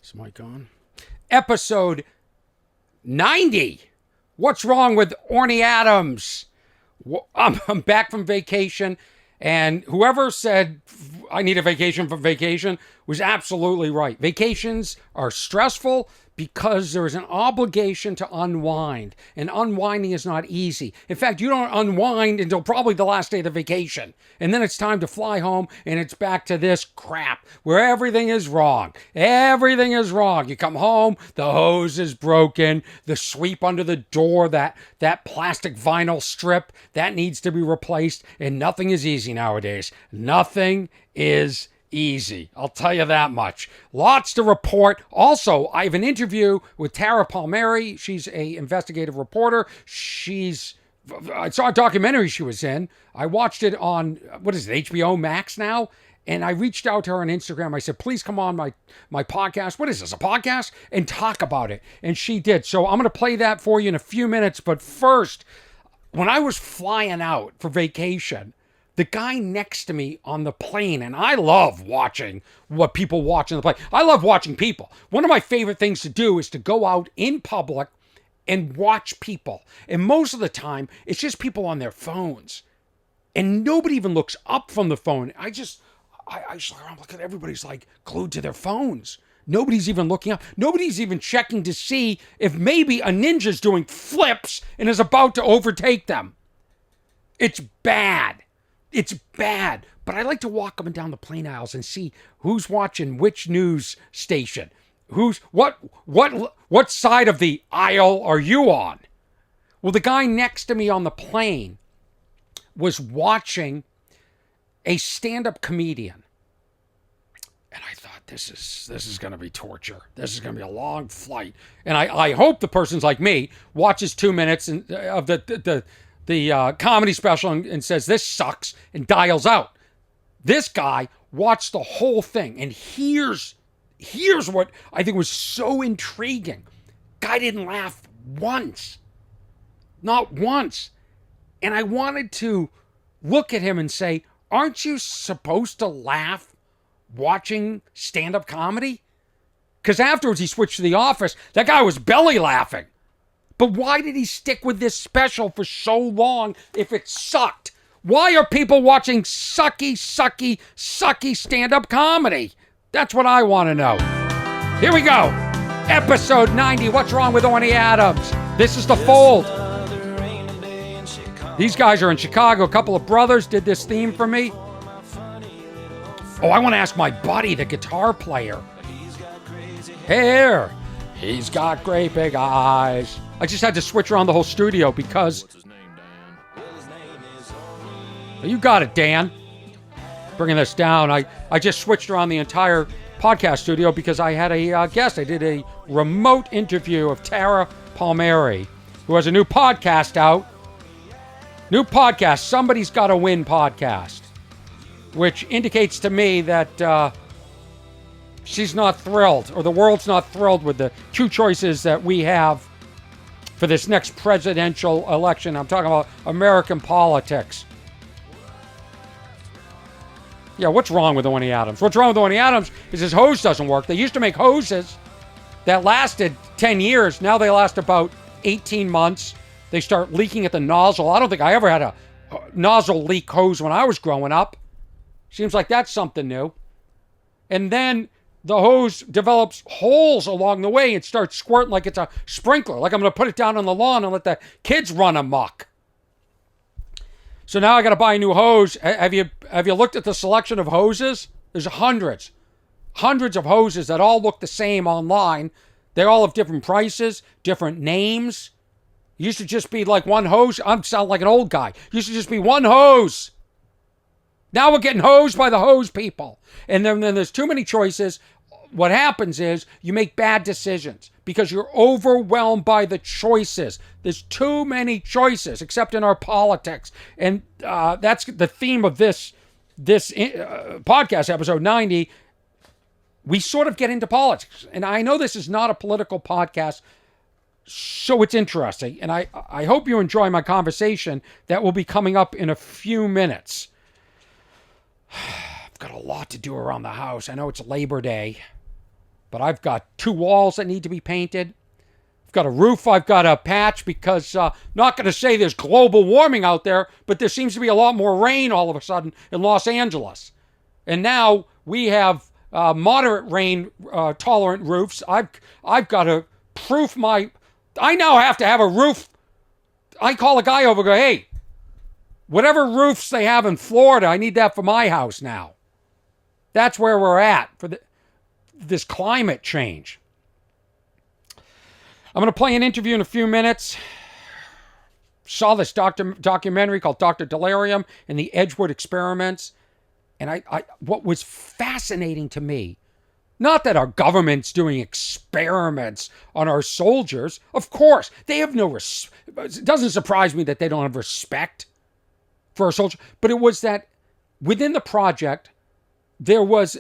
Is mic on? Episode 90. What's wrong with Orny Adams? I'm back from vacation, and whoever said I need a vacation from vacation was absolutely right. Vacations are stressful because there is an obligation to unwind, and unwinding is not easy. In fact, you don't unwind until probably the last day of the vacation, and then it's time to fly home, and it's back to this crap where everything is wrong. Everything is wrong. You come home, the hose is broken, the sweep under the door, that plastic vinyl strip, that needs to be replaced, and nothing is easy nowadays. Nothing is easy. I'll tell you that much. Lots to report. Also, I have an interview with Tara Palmeri. She's a investigative reporter. I saw a documentary she was in. I watched it on, HBO Max now? And I reached out to her on Instagram. I said, please come on my podcast. What is this, a podcast? And talk about it. And she did. So I'm going to play that for you in a few minutes. But first, when I was flying out for vacation, the guy next to me on the plane, and I love watching what people watch on the plane. I love watching people. One of my favorite things to do is to go out in public and watch people. And most of the time, it's just people on their phones. And nobody even looks up from the phone. I just look around, look at everybody's like glued to their phones. Nobody's even looking up. Nobody's even checking to see if maybe a ninja's doing flips and is about to overtake them. It's bad. It's bad, but I like to walk up and down the plane aisles and see who's watching which news station. What side of the aisle are you on? Well, the guy next to me on the plane was watching a stand-up comedian. And I thought, this is going to be torture. This is going to be a long flight. And I hope the person's like me, watches 2 minutes of the comedy special and says, this sucks, and dials out. This guy watched the whole thing, and here's what I think was so intriguing. Guy didn't laugh once. Not once. And I wanted to look at him and say, aren't you supposed to laugh watching stand-up comedy? Because afterwards he switched to The Office. That guy was belly laughing. But why did he stick with this special for so long if it sucked? Why are people watching sucky stand-up comedy? That's what I want to know. Here we go. Episode 90. What's wrong with Orny Adams? This is The Fold. These guys are in Chicago. A couple of brothers did this theme for me. Oh, I want to ask my buddy, the guitar player. Here. He's got great big eyes. I just had to switch around the whole studio because... What's his name, Dan? You got it, Dan. Bringing this down. I just switched around the entire podcast studio because I had a guest. I did a remote interview of Tara Palmeri, who has a new podcast out. New podcast, Somebody's Gotta Win podcast, which indicates to me that she's not thrilled, or the world's not thrilled with the two choices that we have for this next presidential election. I'm talking about American politics. Yeah, what's wrong with Orny Adams? What's wrong with Orny Adams is his hose doesn't work. They used to make hoses that lasted 10 years. Now they last about 18 months. They start leaking at the nozzle. I don't think I ever had a nozzle leak hose when I was growing up. Seems like that's something new. And then the hose develops holes along the way and starts squirting like it's a sprinkler. Like I'm going to put it down on the lawn and let the kids run amok. So now I got to buy a new hose. Have you looked at the selection of hoses? There's hundreds of hoses that all look the same online. They all have different prices, different names. Used to just be like one hose. I'm sounding like an old guy. Used to just be one hose. Now we're getting hosed by the hose people. And then there's too many choices. What happens is you make bad decisions because you're overwhelmed by the choices. There's too many choices, except in our politics. And that's the theme of this podcast, episode 90. We sort of get into politics. And I know this is not a political podcast, so it's interesting. And I hope you enjoy my conversation that will be coming up in a few minutes. I've got a lot to do around the house. I know it's Labor Day. But I've got 2 walls that need to be painted. I've got a roof I've got to patch because not going to say there's global warming out there, but there seems to be a lot more rain all of a sudden in Los Angeles. And now we have moderate rain tolerant roofs. I've got to proof my... I now have to have a roof. I call a guy over and go, hey, whatever roofs they have in Florida, I need that for my house now. That's where we're at for this climate change. I'm going to play an interview in a few minutes. Saw this documentary called Dr. Delirium and the Edgewood Experiments. And what was fascinating to me, not that our government's doing experiments on our soldiers. Of course, they have no it doesn't surprise me that they don't have respect for our soldiers. But it was that within the project, there was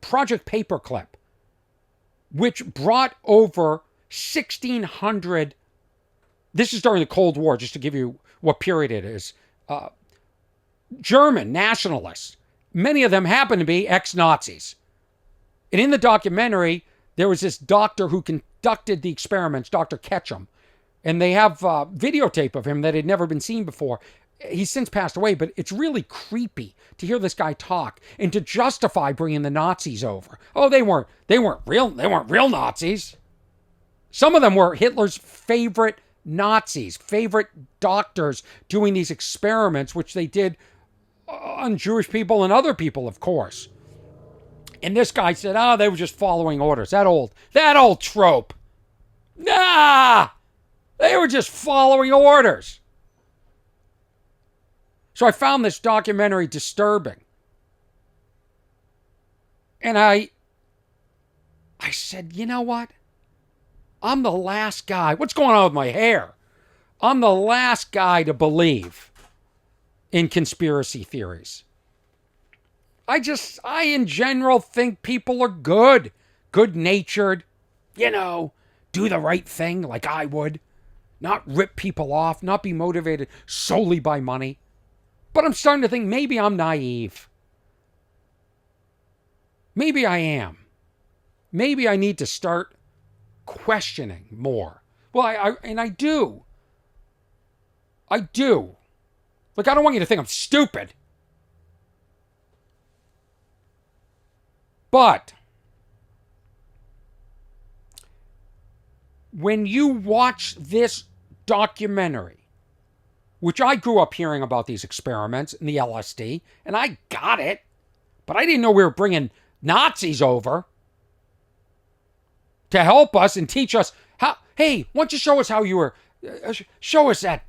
Project Paperclip, which brought over 1,600, this is during the Cold War, just to give you what period it is, German nationalists. Many of them happen to be ex-Nazis. And in the documentary, there was this doctor who conducted the experiments, Dr. Ketchum. And they have videotape of him that had never been seen before. He's since passed away, but it's really creepy to hear this guy talk and to justify bringing the Nazis over. Oh, they weren't real Nazis. Some of them were Hitler's favorite Nazis, favorite doctors doing these experiments, which they did on Jewish people and other people, of course. And this guy said, they were just following orders. That old trope. Nah! They were just following orders. So I found this documentary disturbing. And I said, you know what? I'm the last guy. What's going on with my hair? I'm the last guy to believe in conspiracy theories. I in general think people are good-natured, do the right thing like I would, not rip people off, not be motivated solely by money. But I'm starting to think maybe I'm naive. Maybe I am. Maybe I need to start questioning more. Well, I do. I do. Look, I don't want you to think I'm stupid. But when you watch this documentary, which I grew up hearing about these experiments and the LSD, and I got it, but I didn't know we were bringing Nazis over to help us and teach us how. Hey, why don't you show us how you were? Show us that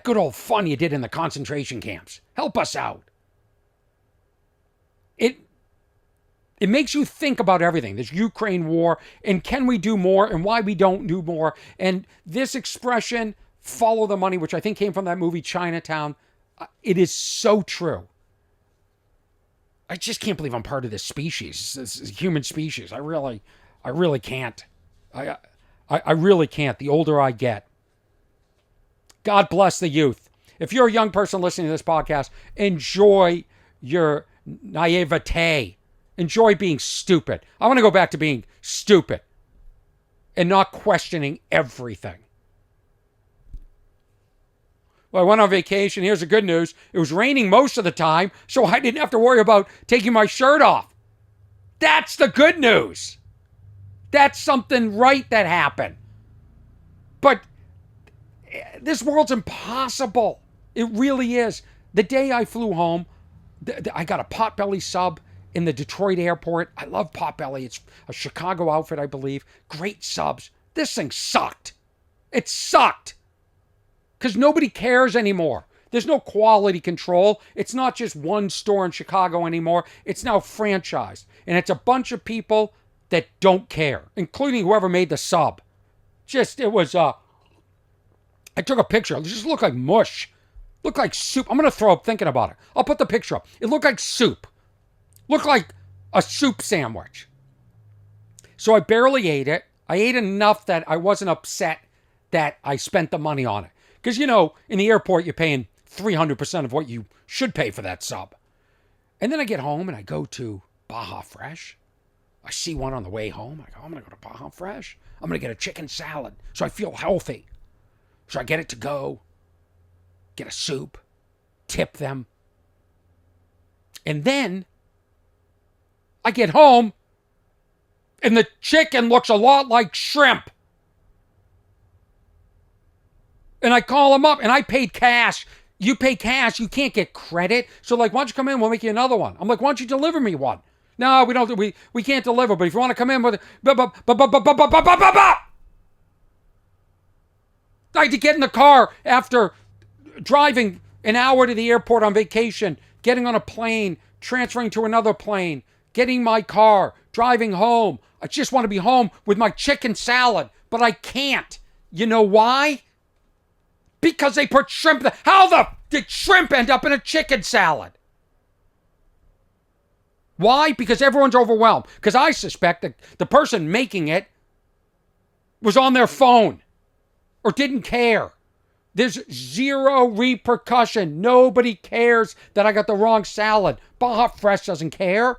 good old fun you did in the concentration camps. Help us out. It makes you think about everything. This Ukraine war, and can we do more, and why we don't do more. And this expression, follow the money, which I think came from that movie Chinatown, it is so true. I just can't believe I'm part of this species, this human species. I really can't. I really can't, the older I get. God bless the youth. If you're a young person listening to this podcast, enjoy your naivete. Enjoy being stupid. I want to go back to being stupid and not questioning everything. Well, I went on vacation. Here's the good news. It was raining most of the time, so I didn't have to worry about taking my shirt off. That's the good news. That's something right that happened. But this world's impossible. It really is. The day I flew home, I got a Potbelly sub in the Detroit airport. I love Potbelly. It's a Chicago outfit, I believe. Great subs. This thing sucked. It sucked. Because nobody cares anymore. There's no quality control. It's not just one store in Chicago anymore. It's now franchised. And it's a bunch of people that don't care, including whoever made the sub. It was, I took a picture. It just looked like mush. Looked like soup. I'm going to throw up thinking about it. I'll put the picture up. It looked like soup. Looked like a soup sandwich. So I barely ate it. I ate enough that I wasn't upset that I spent the money on it. Because, in the airport, you're paying 300% of what you should pay for that sub. And then I get home and I go to Baja Fresh. I see one on the way home. I go, I'm going to go to Baja Fresh. I'm going to get a chicken salad so I feel healthy. So I get it to go, get a soup, tip them. And then I get home and the chicken looks a lot like shrimp. And I call them up and I paid cash. You pay cash, you can't get credit. So like, why don't you come in, we'll make you another one. I'm like, why don't you deliver me one? No, we don't. We can't deliver. But if you want to come in with, I had to get in the car after driving an hour to the airport on vacation, getting on a plane, transferring to another plane, getting my car, driving home. I just want to be home with my chicken salad, but I can't. You know why? Because they put shrimp. How the did shrimp end up in a chicken salad? Why? Because everyone's overwhelmed. Because I suspect that the person making it was on their phone or didn't care. There's zero repercussion. Nobody cares that I got the wrong salad. Baja Fresh doesn't care.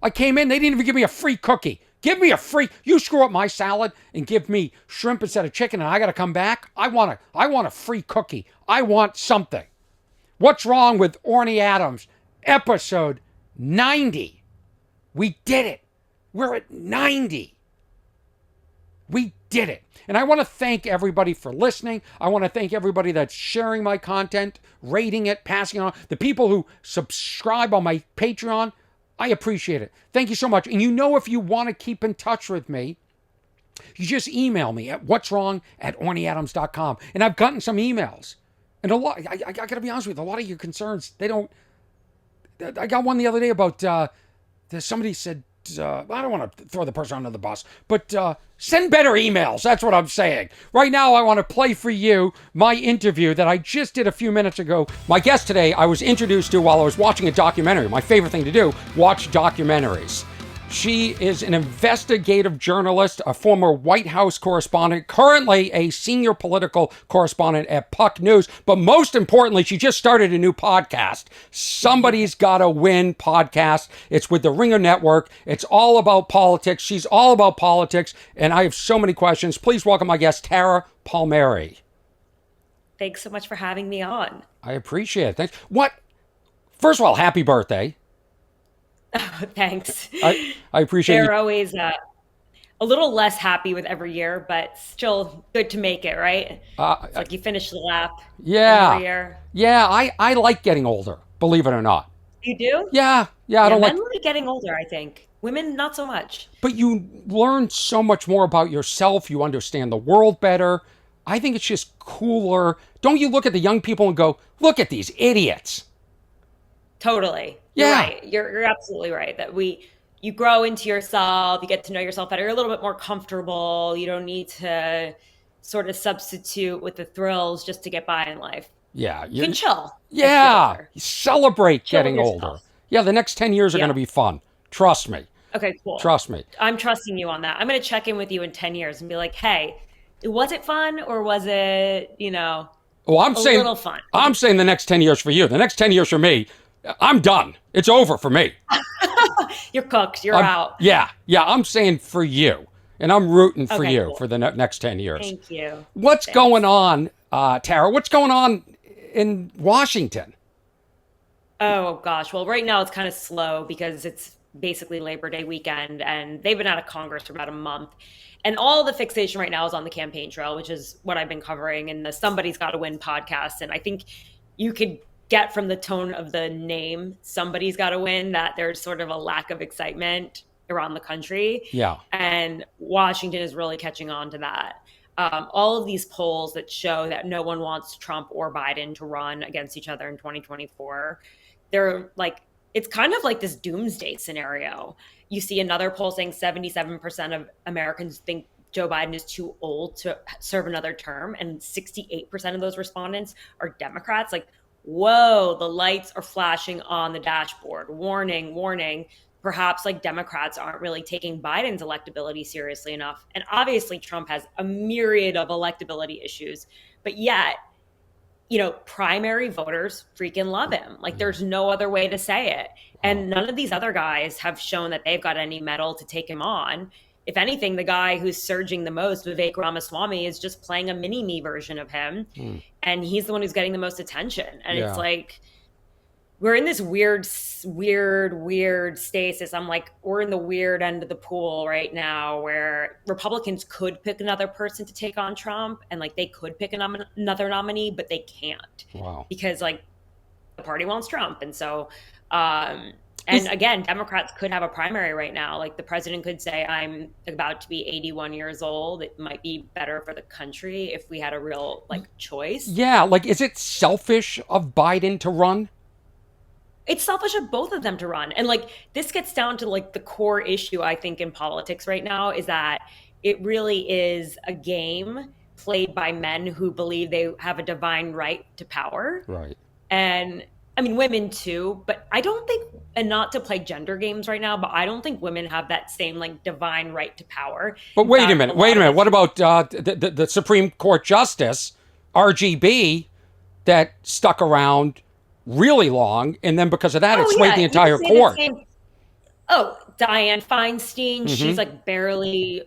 I came in, they didn't even give me a free cookie. Give me a free, you screw up my salad and give me shrimp instead of chicken and I got to come back. I want a free cookie. I want something. What's wrong with Orny Adams? Episode 90. We did it. We're at 90. We did it. And I want to thank everybody for listening. I want to thank everybody that's sharing my content, rating it, passing it on. The people who subscribe on my Patreon, I appreciate it. Thank you so much. And you know, if you want to keep in touch with me, you just email me at what'swrong@ornyadams.com. And I've gotten some emails. And a lot, I got to be honest with you, a lot of your concerns, they don't, I got one the other day about, somebody said, I don't want to throw the person under the bus, but send better emails. That's what I'm saying. Right now, I want to play for you my interview that I just did a few minutes ago. My guest today, I was introduced to while I was watching a documentary. My favorite thing to do, watch documentaries. She is an investigative journalist, a former White House correspondent, currently a senior political correspondent at Puck News. But most importantly, she just started a new podcast, Somebody's Gotta Win podcast. It's with the Ringer Network. It's all about politics. She's all about politics. And I have so many questions. Please welcome my guest, Tara Palmeri. Thanks so much for having me on. I appreciate it. Thanks. First of all, happy birthday. Oh, thanks. I appreciate They're always a little less happy with every year, but still good to make it, right? It's like you finish the lap every year. Yeah, I like getting older, believe it or not. You do? Yeah, I don't men like getting older, I think. Women, not so much. But you learn so much more about yourself. You understand the world better. I think it's just cooler. Don't you look at the young people and go, look at these idiots? Totally. Yeah. You're right. You're absolutely right that you grow into yourself, you get to know yourself better. You're a little bit more comfortable. You don't need to sort of substitute with the thrills just to get by in life. Yeah. You can chill. Yeah. Celebrate chill getting older. Yeah, the next 10 years are going to be fun. Trust me. Okay, cool. Trust me. I'm trusting you on that. I'm going to check in with you in 10 years and be like, hey, was it fun or was it, little fun? I'm saying the next 10 years for you. The next 10 years for me, I'm done. It's over for me. You're cooked. You're out. Yeah. I'm saying for you. And I'm rooting for you cool. for the next 10 years. Thank you. What's going on, Tara? What's going on in Washington? Oh, gosh. Well, right now it's kind of slow because it's basically Labor Day weekend and they've been out of Congress for about a month. And all the fixation right now is on the campaign trail, which is what I've been covering in the Somebody's Gotta Win podcast. And I think you could get from the tone of the name, Somebody's Gotta Win, that there's sort of a lack of excitement around the country. Yeah. And Washington is really catching on to that. All of these polls that show that no one wants Trump or Biden to run against each other in 2024, they're like, it's kind of like this doomsday scenario. You see another poll saying 77% of Americans think Joe Biden is too old to serve another term, and 68% of those respondents are Democrats. Like, whoa, the lights are flashing on the dashboard. Warning, warning. Perhaps like Democrats aren't really taking Biden's electability seriously enough. And obviously Trump has a myriad of electability issues, but yet primary voters freaking love him. Like, there's no other way to say it. And none of these other guys have shown that they've got any mettle to take him on. If anything, the guy who's surging the most, Vivek Ramaswamy, is just playing a mini-me version of him. And he's the one who's getting the most attention. And it's like, we're in this weird stasis. I'm like, we're in the weird end of the pool right now, where Republicans could pick another person to take on Trump, and like they could pick another nominee, but they can't. Wow. Because like the party wants Trump. And so, again, Democrats could have a primary right now. Like, the president could say, I'm about to be 81 years old. It might be better for the country if we had a real like choice. Yeah. Like, is it selfish of Biden to run? It's selfish of both of them to run. And like, this gets down to like the core issue, I think, in politics right now, is that it really is a game played by men who believe they have a divine right to power. Right. And I mean, women too, but I don't think, and not to play gender games right now, but I don't think women have that same like divine right to power. But wait a minute. What about the Supreme Court Justice, RGB, that stuck around really long, and then because of that, it swayed the entire court. Dianne Feinstein, she's like barely,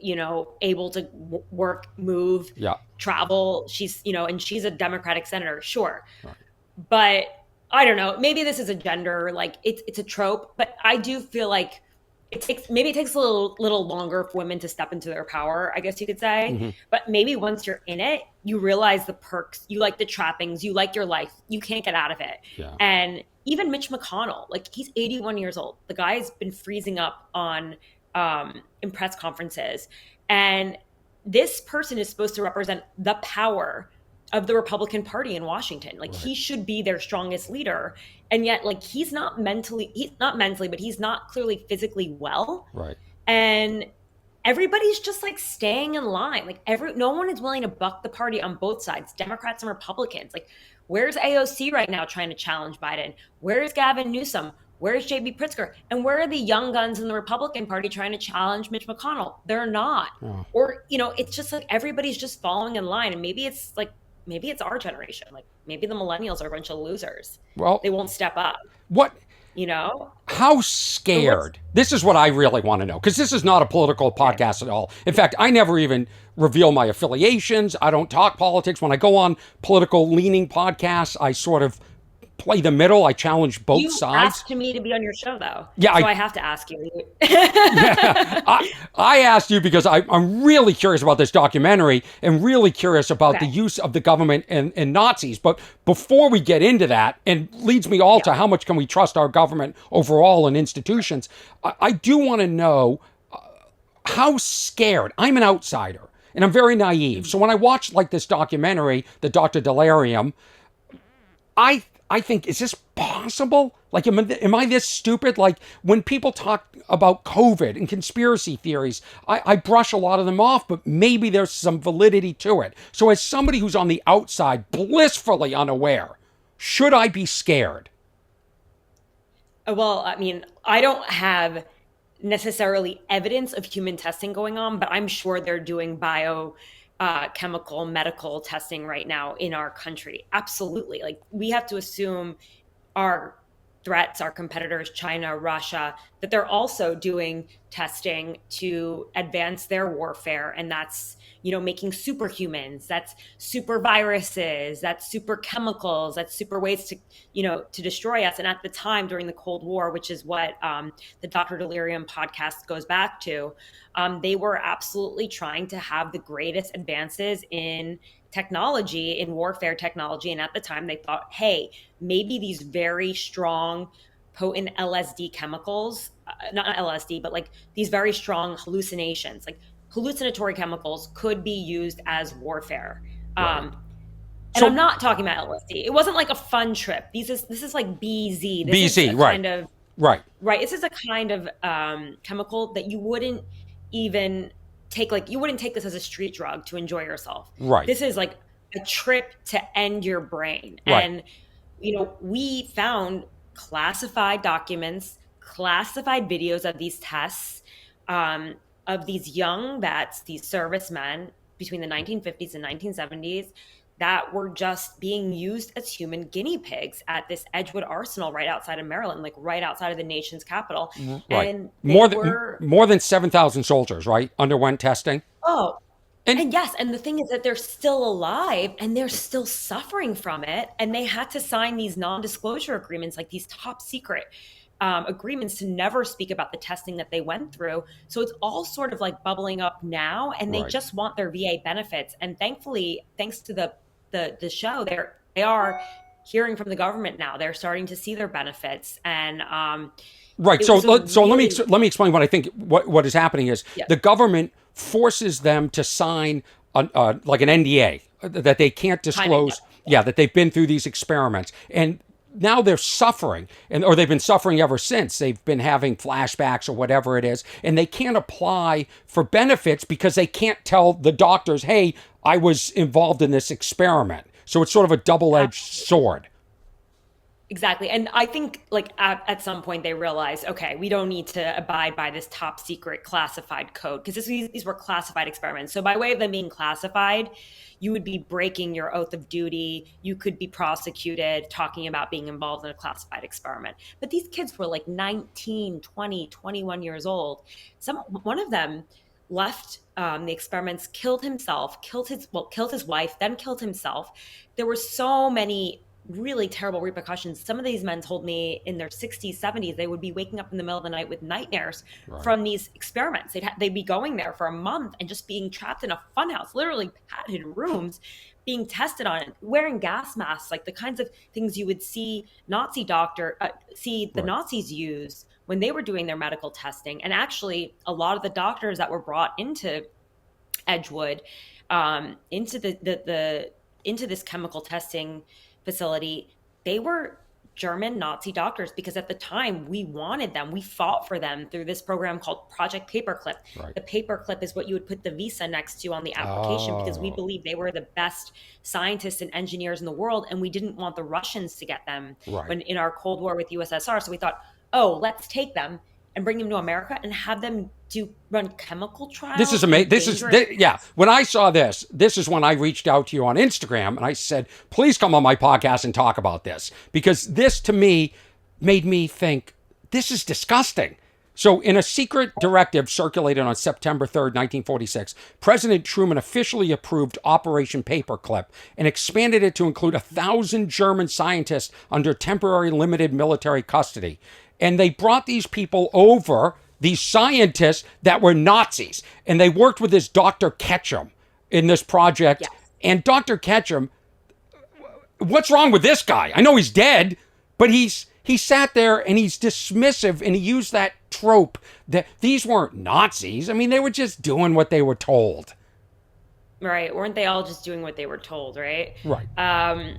able to work, move, travel. She's, and she's a Democratic senator, sure. Right. But I don't know, maybe this is a gender, like it's a trope, but I do feel like it takes a little longer for women to step into their power, I guess you could say. But maybe once you're in it, you realize the perks, you like the trappings, you like your life, you can't get out of it. Yeah. And even Mitch McConnell, like, he's 81 years old. The guy's been freezing up on in press conferences. And this person is supposed to represent the power of the Republican Party in Washington. Like, he should be their strongest leader. And yet, like, he's not but he's not clearly physically well. Right. And everybody's just like staying in line. Like, no one is willing to buck the party on both sides, Democrats and Republicans. Like, where's AOC right now trying to challenge Biden? Where's Gavin Newsom? Where's JB Pritzker? And where are the young guns in the Republican Party trying to challenge Mitch McConnell? They're not. Oh. Or, it's just like everybody's just following in line. And maybe it's our generation. Like, maybe the millennials are a bunch of losers. Well, they won't step up. What? How scared? This is what I really want to know, because this is not a political podcast at all. In fact, I never even reveal my affiliations. I don't talk politics. When I go on political leaning podcasts, I sort of play the middle. I challenge both sides. You asked me to be on your show, though. Yeah, so I have to ask you. I asked you because I'm really curious about this documentary and really curious about the use of the government and Nazis. But before we get into that, and leads me all to how much can we trust our government overall and institutions, I do want to know how scared. I'm an outsider and I'm very naive. So when I watched like this documentary, the Dr. Delirium, I think, is this possible? Like, am I this stupid? Like, when people talk about COVID and conspiracy theories, I brush a lot of them off, but maybe there's some validity to it. So as somebody who's on the outside, blissfully unaware, should I be scared? Well, I mean, I don't have necessarily evidence of human testing going on, but I'm sure they're doing chemical, medical testing right now in our country. Absolutely. Like, we have to assume our threats, our competitors, China, Russia, that they're also doing testing to advance their warfare. And that's, making superhumans, that's super viruses, that's super chemicals, that's super ways to, to destroy us. And at the time during the Cold War, which is what the Dr. Delirium podcast goes back to, they were absolutely trying to have the greatest advances in technology, in warfare technology. And at the time they thought, hey, maybe these very strong, potent LSD chemicals, not LSD, but like these very strong hallucinations, like hallucinatory chemicals could be used as warfare. Right. And I'm not talking about LSD. It wasn't like a fun trip. This is like BZ. Right. This is a kind of chemical that you wouldn't even take. Like, you wouldn't take this as a street drug to enjoy yourself. Right. This is like a trip to end your brain. Right. And we found classified documents, classified videos of these tests, of these young vets, these servicemen between the 1950s and 1970s that were just being used as human guinea pigs at this Edgewood Arsenal right outside of Maryland, like right outside of the nation's capital. Right. And they were, More than 7,000 soldiers, right, underwent testing. oh, And and yes, and the thing is that they're still alive and they're still suffering from it. And they had to sign these non-disclosure agreements, like these top secret agreements to never speak about the testing that they went through. So it's all sort of like bubbling up now, and they right. just want their VA benefits. And thankfully, thanks to the show, they are hearing from the government now. They're starting to see their benefits, and Right. it So was a really, let me explain what I think. What is happening is yeah, the government forces them to sign like an NDA that they can't kind of, disclose. Yeah, that they've been through these experiments, and now they're suffering, or they've been suffering ever since. They've been having flashbacks or whatever it is, and they can't apply for benefits because they can't tell the doctors, "Hey, I was involved in this experiment." So it's sort of a double-edged sword. exactly. And I think like at some point they realized, okay, we don't need to abide by this top secret classified code, because these were classified experiments. So by way of them being classified, you would be breaking your oath of duty. You could be prosecuted talking about being involved in a classified experiment. But these kids were like 19, 20, 21 years old. One of them left the experiments, killed himself, killed his wife, then killed himself. There were so many really terrible repercussions. Some of these men told me in their 60s, 70s, they would be waking up in the middle of the night with nightmares Right. from these experiments. They'd be going there for a month and just being trapped in a funhouse, literally padded rooms, being tested on it, wearing gas masks, like the kinds of things you would see the Right. Nazis use when they were doing their medical testing. And actually, a lot of the doctors that were brought into Edgewood, into this chemical testing facility, they were German Nazi doctors, because at the time we wanted them. We fought for them through this program called Project Paperclip. Right. The paperclip is what you would put the visa next to on the application, because we Oh. believed they were the best scientists and engineers in the world, and we didn't want the Russians to get them Right. when in our Cold War with USSR. So we thought, oh, let's take them and bring them to America and have them run chemical This is trials amazing. in dangerous. Yeah. When I saw this is when I reached out to you on Instagram and I said, please come on my podcast and talk about this, because this to me made me think this is disgusting. So, in a secret directive circulated on September 3rd, 1946, President Truman officially approved Operation Paperclip and expanded it to include 1,000 German scientists under temporary limited military custody. And they brought these people over, these scientists that were Nazis, and they worked with this Dr. Ketchum in this project. Yes. And Dr. Ketchum, what's wrong with this guy? I know he's dead, but he sat there and he's dismissive, and he used that trope that these weren't Nazis. I mean, they were just doing what they were told. Right. Weren't they all just doing what they were told, right? Right.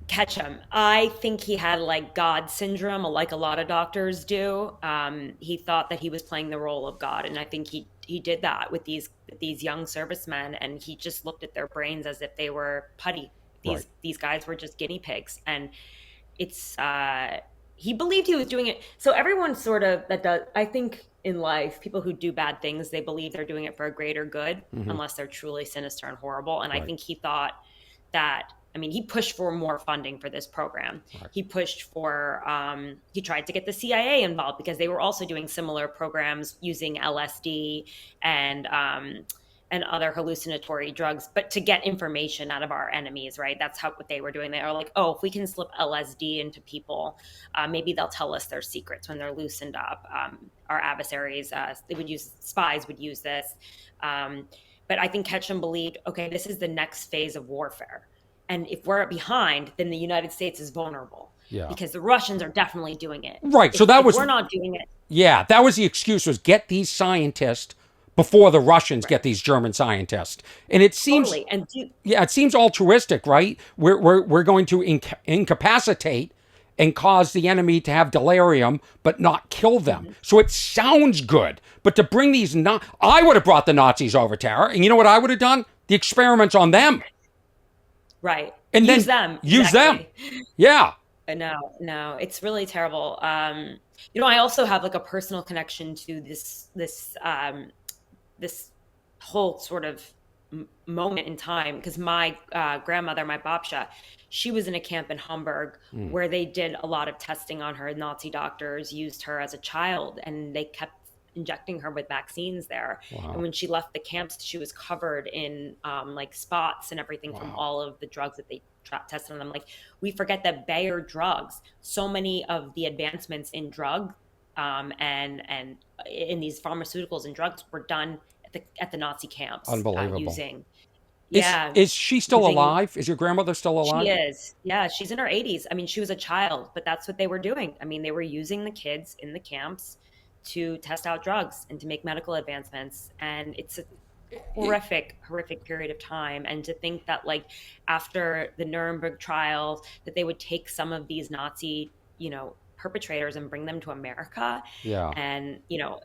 Ketchum, I think he had like God syndrome, like a lot of doctors do. He thought that he was playing the role of God, and I think he did that with these young servicemen, and he just looked at their brains as if they were putty. Right. These guys were just guinea pigs, and it's he believed he was doing it. So everyone sort of that does. I think in life, people who do bad things, they believe they're doing it for a greater good, unless they're truly sinister and horrible. And I think he thought that. I mean, he pushed for more funding for this program. Right. He pushed for, he tried to get the CIA involved, because they were also doing similar programs using LSD and other hallucinatory drugs, but to get information out of our enemies, right? That's what they were doing. They were like, oh, if we can slip LSD into people, maybe they'll tell us their secrets when they're loosened up. Our adversaries, spies would use this. But I think Ketchum believed, okay, this is the next phase of warfare. And if we're behind, then the United States is vulnerable. Yeah. Because the Russians are definitely doing it. Right. So that was, we're not doing it. Yeah, that was the excuse, was get these scientists before the Russians get these German scientists. And it seems, Totally. And it seems altruistic, right? We're going to incapacitate and cause the enemy to have delirium, but not kill them. So it sounds good. But to bring these, I would have brought the Nazis over, Tara, and you know what I would have done? The experiments on them. Right. And use then them. use Exactly. them. Yeah. No, it's really terrible. I also have like a personal connection to this whole sort of moment in time, because my grandmother, my babcia, she was in a camp in Hamburg where they did a lot of testing on her. Nazi doctors used her as a child, and they kept injecting her with vaccines there. And Wow. when she left the camps, she was covered in like spots and everything from Wow. all of the drugs that they tested on them. Like, we forget that Bayer drugs, so many of the advancements in drug and in these pharmaceuticals and drugs were done at the Nazi camps Unbelievable. using, Is yeah, is she still using. alive? Is your grandmother still She alive? is. Yeah, she's in her 80s. I mean, she was a child, but that's what they were doing. I mean, they were using the kids in the camps to test out drugs and to make medical advancements. And it's a horrific period of time. And to think that, like, after the Nuremberg trials, that they would take some of these Nazi, perpetrators and bring them to America, Yeah. and,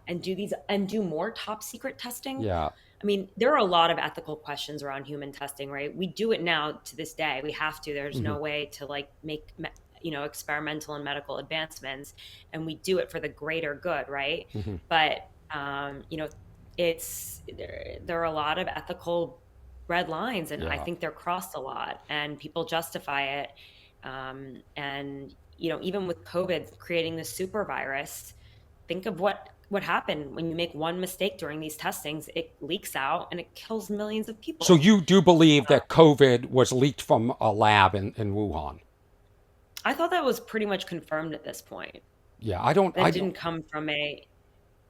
and do more top secret testing. Yeah. I mean, there are a lot of ethical questions around human testing, right? We do it now to this day. We have to. There's Hmm. no way to, like, make experimental and medical advancements, and we do it for the greater good, right? Hmm. But it's there are a lot of ethical red lines, and I Yeah. think they're crossed a lot, and people justify it. And even with COVID creating this super virus, think of what happened when you make one mistake during these testings. It leaks out and it kills millions of So people. you do believe that COVID was leaked from a lab in Wuhan? I thought that was pretty much confirmed at this point. Yeah, I don't. That I don't. didn't come from a,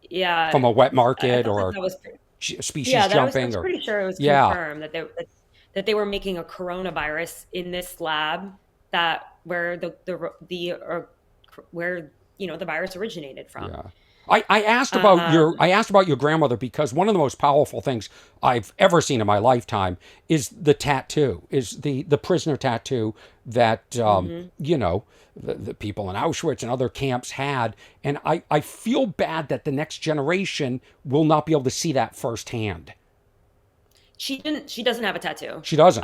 yeah. From a wet I market thought that or that was, species yeah, that I jumping was or pretty sure it was yeah. confirmed that they were making a coronavirus in this lab, that where where the virus originated from. Yeah. I asked about your grandmother because one of the most powerful things I've ever seen in my lifetime is the tattoo, is the prisoner tattoo that Hmm. the people in Auschwitz and other camps had, and I feel bad that the next generation will not be able to see that firsthand. She doesn't have a tattoo. She doesn't.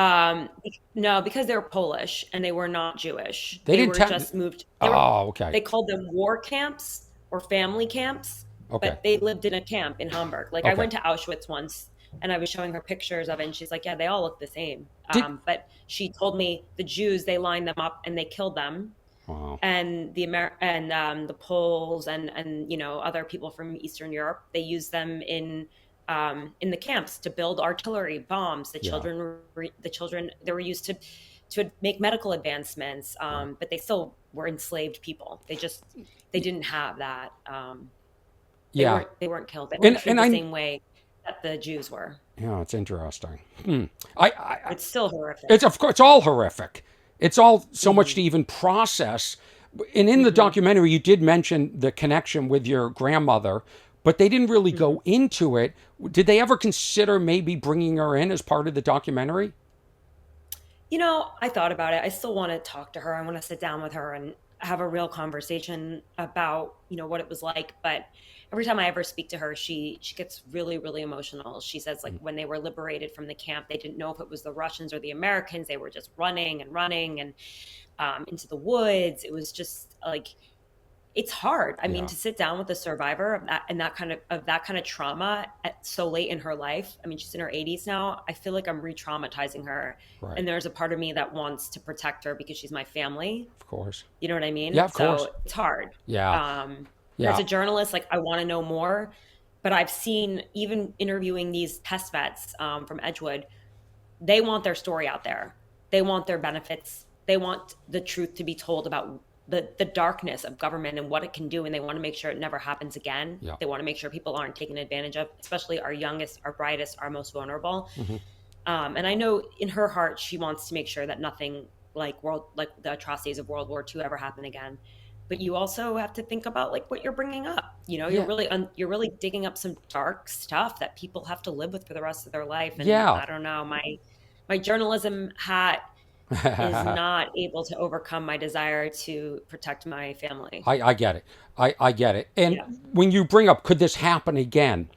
No, because they were Polish and they were not Jewish. They They didn't. were just moved. Oh, okay, They called them war camps or family camps, okay, but they lived in a camp in Hamburg. Like, I okay. went to Auschwitz once, and I was showing her pictures of it, and she's like, "Yeah, they all look the same." Did But she told me the Jews, they lined them up and they killed them, wow, and the Poles and other people from Eastern Europe, they used them in the camps to build artillery bombs. yeah, The children, they were used to make medical advancements, right. but they still were enslaved people. They didn't have that. They Yeah, weren't killed. They and weren't treated and the I same way that the Jews were. yeah, it's interesting. I It's still horrific. it's of course it's all horrific. It's all so much to Hmm. even process. And in the Hmm. documentary, you did mention the connection with your grandmother, but they didn't really Hmm. go into it. Did they ever consider maybe bringing her in as part of the documentary? I thought about it. I still want to talk to her. I want to sit down with her and have a real conversation about, what it was like. But every time I ever speak to her, she gets really, really emotional. She says, like, when they were liberated from the camp, they didn't know if it was the Russians or the Americans. They were just running and running and into the woods. It was just like, it's hard. I mean, Yeah, to sit down with a survivor of that and that kind of trauma so late in her life. I mean, she's in her 80s now. I feel like I'm re-traumatizing her, right. and there's a part of me that wants to protect her because she's my family. Of course. You know what I Yeah, mean? of course. So it's hard. Yeah, And as yeah, a journalist, like, I want to know more, but I've seen, even interviewing these test vets from Edgewood, they want their story out there. They want their benefits. They want the truth to be told about the darkness of government and what it can do, and they want to make sure it never happens again. yeah. They want to make sure people aren't taken advantage of, especially our youngest, our brightest, our most vulnerable. Hmm. And I know in her heart she wants to make sure that nothing like the atrocities of World War II ever happen again. But you also have to think about, like, what you're bringing up. You're Yeah, really digging up some dark stuff that people have to live with for the rest of their life. And yeah. I don't know, my journalism hat is not able to overcome my desire to protect my family. I get it. I get it. And Yeah. when you bring up, could this happen again?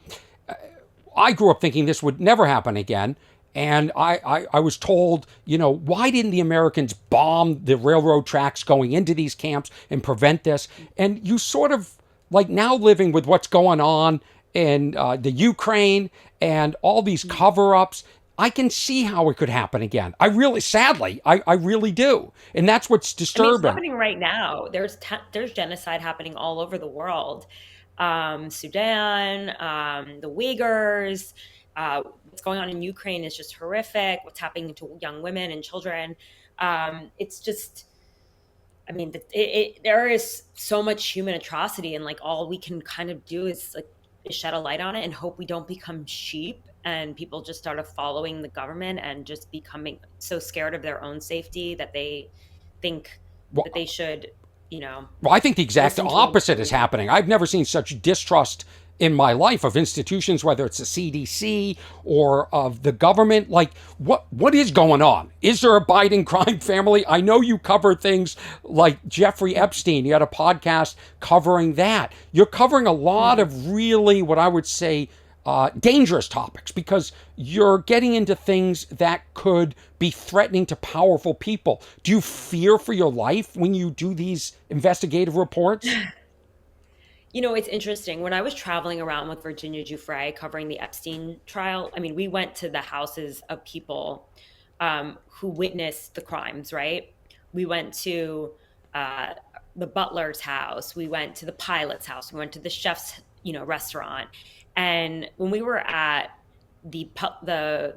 I grew up thinking this would never happen again. And I was told, why didn't the Americans bomb the railroad tracks going into these camps and prevent this? And you sort of, like, now living with what's going on in the Ukraine and all these cover ups, I can see how it could happen again. I really, sadly, I really do. And that's what's I mean, it's disturbing. happening right now. There's genocide happening all over the world. Sudan, the Uyghurs, what's going on in Ukraine is just horrific. What's happening to young women and children. It's just, I mean, there is so much human atrocity, and like all we can kind of do is like shed a light on it and hope we don't become sheep and people just started following the government and just becoming so scared of their own safety that they think Well, that they should, you know, Well, I think the exact listen to opposite is them. happening. I've never seen such distrust in my life of institutions, whether it's the CDC or of the government. Like, what is going on? Is there a Biden crime family? I know you cover things like Jeffrey Epstein. You had a podcast covering that. You're covering a lot of really, what I would say, dangerous topics, because you're getting into things that could be threatening to powerful people. Do you fear for your life when you do these investigative reports? You know, it's interesting. When I was traveling around with Virginia Giuffre covering the Epstein trial, I mean, we went to the houses of people who witnessed the crimes, right? We went to uh, the butler's house. We went to the pilot's house. We went to the chef's, restaurant. And when we were at the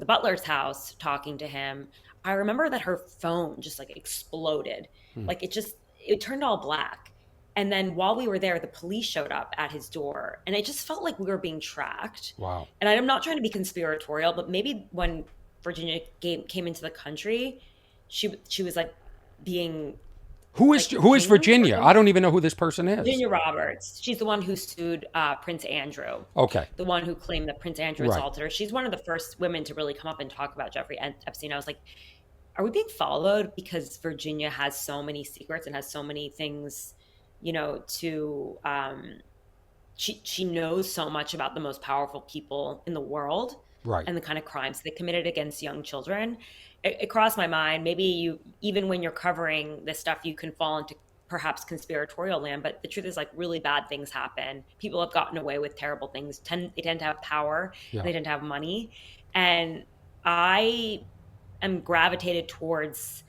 butler's house talking to him, I remember that her phone just like exploded. Like it turned all black. And then while we were there, the police showed up at his door, and it just felt like we were being tracked. Wow. And I'm not trying to be conspiratorial, but maybe when Virginia came into the country, she was like being Who is pinged or Virginia? something. I don't even know who this person is. Virginia Roberts. She's the one who sued Prince Andrew, Okay. the one who claimed that Prince Andrew Right. assaulted her. She's one of the first women to really come up and talk about Jeffrey Epstein. I was like, are we being followed because Virginia has so many secrets and has so many things, to she knows so much about the most powerful people in the world Right. and the kind of crimes they committed against young children. It crossed my mind. Maybe even when you're covering this stuff, you can fall into perhaps conspiratorial land, but the truth is like really bad things happen. People have gotten away with terrible things. They tend to have power Yeah. and they tend to have money. And I am gravitated towards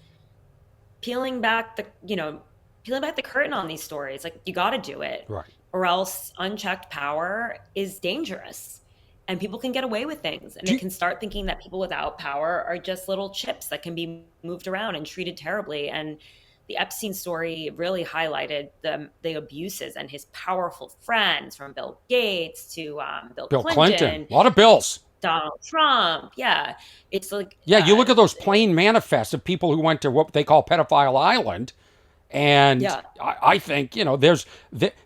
peeling back the curtain on these stories. Like you got to do it, Right. or else unchecked power is dangerous, and people can get away with things, and Do they you- can start thinking that people without power are just little chips that can be moved around and treated terribly. And the Epstein story really highlighted the abuses and his powerful friends, from Bill Gates to Bill Bill Clinton, Clinton. A lot of bills. Donald Trump. Yeah, it's like Yeah, you look at those plain manifests of people who went to what they call Pedophile Island, and yeah. I think,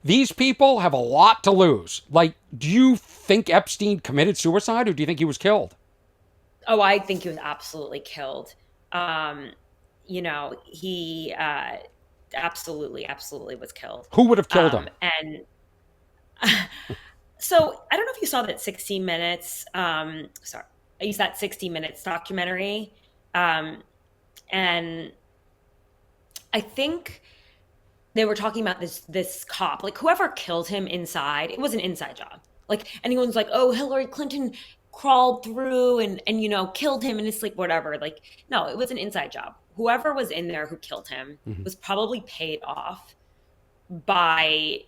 these people have a lot to lose. Like, do you think Epstein committed suicide, or do you think he was killed? Oh, I think he was absolutely killed. He absolutely was killed. Who would have killed him? And so I don't know if you saw that 60 Minutes. Sorry, I used that 60 Minutes documentary, and I think they were talking about this cop, like whoever killed him inside. It was an inside job. Like anyone's like, oh, Hillary Clinton crawled through and killed him in his sleep, whatever. Like, no, it was an inside job. Whoever was in there who killed him was probably paid off by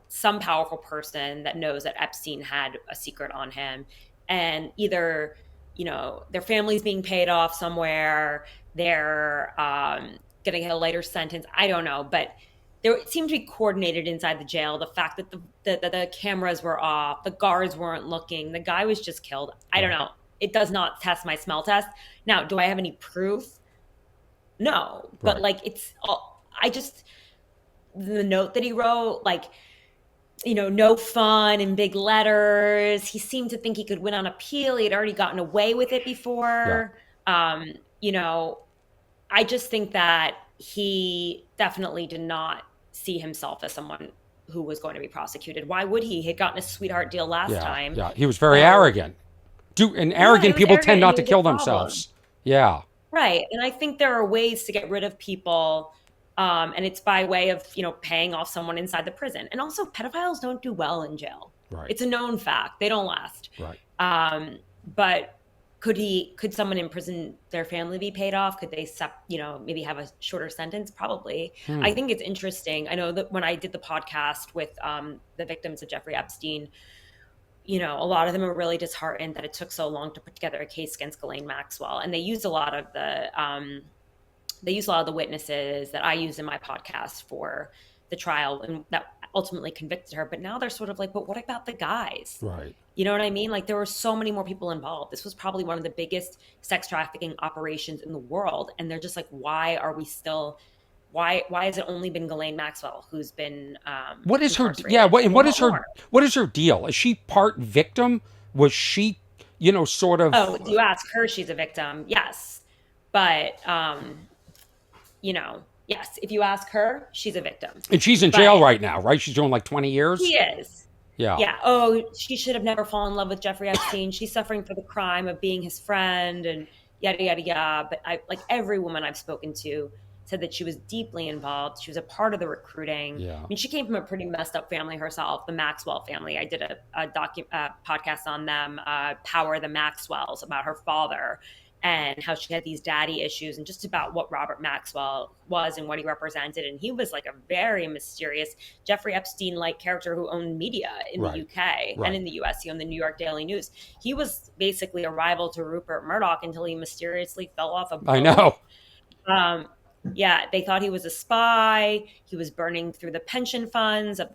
some powerful person that knows that Epstein had a secret on him, and either their family's being paid off somewhere, they're gonna get a lighter sentence. I don't know, but there seemed to be coordinated inside the jail. The fact that the cameras were off, the guards weren't looking, the guy was just killed. I don't know. It does not test my smell test. Now, do I have any proof? No, but Right. like the note that he wrote, like, no fun in big letters. He seemed to think he could win on appeal. He had already gotten away with it before. I just think that he definitely did not see himself as someone who was going to be prosecuted. Why would he? He had gotten a sweetheart deal last time. Yeah, he was very arrogant. And arrogant he was people arrogant tend and not he to was a kill problem. themselves. Yeah. Right. And I think there are ways to get rid of people. And it's by way of, paying off someone inside the prison. And also pedophiles don't do well in jail. Right. It's a known fact. They don't last. Right. But could someone in prison, their family be paid off? Could they, maybe have a shorter sentence? Probably. I think it's interesting. I know that when I did the podcast with the victims of Jeffrey Epstein, a lot of them are really disheartened that it took so long to put together a case against Ghislaine Maxwell. And they used a lot of the witnesses that I used in my podcast for the trial, and that ultimately convicted her. But now they're sort of like, but what about the guys? Right. You know what I mean? Like, there were so many more people involved. This was probably one of the biggest sex trafficking operations in the world. And they're just like, why has it only been Ghislaine Maxwell who's been What is her? incarcerated? Yeah. And What is her deal? Is she part victim? Was she, sort of? Oh, you ask her, she's a victim. Yes, but yes, if you ask her, she's a victim. And she's in jail right now, right? She's doing like 20 years. She is. Yeah. Yeah. Oh, she should have never fallen in love with Jeffrey Epstein. She's suffering for the crime of being his friend, and yada yada yada. But every woman I've spoken to said that she was deeply involved. She was a part of the recruiting. Yeah. I mean, she came from a pretty messed up family herself, the Maxwell family. I did a podcast on them, Power the Maxwells, about her father and how she had these daddy issues, and just about what Robert Maxwell was and what he represented. And he was like a very mysterious Jeffrey Epstein-like character who owned media in the UK and in the US. He owned the New York Daily News. He was basically a rival to Rupert Murdoch until he mysteriously fell off a boat. I know. Yeah, they thought he was a spy. He was burning through the pension funds of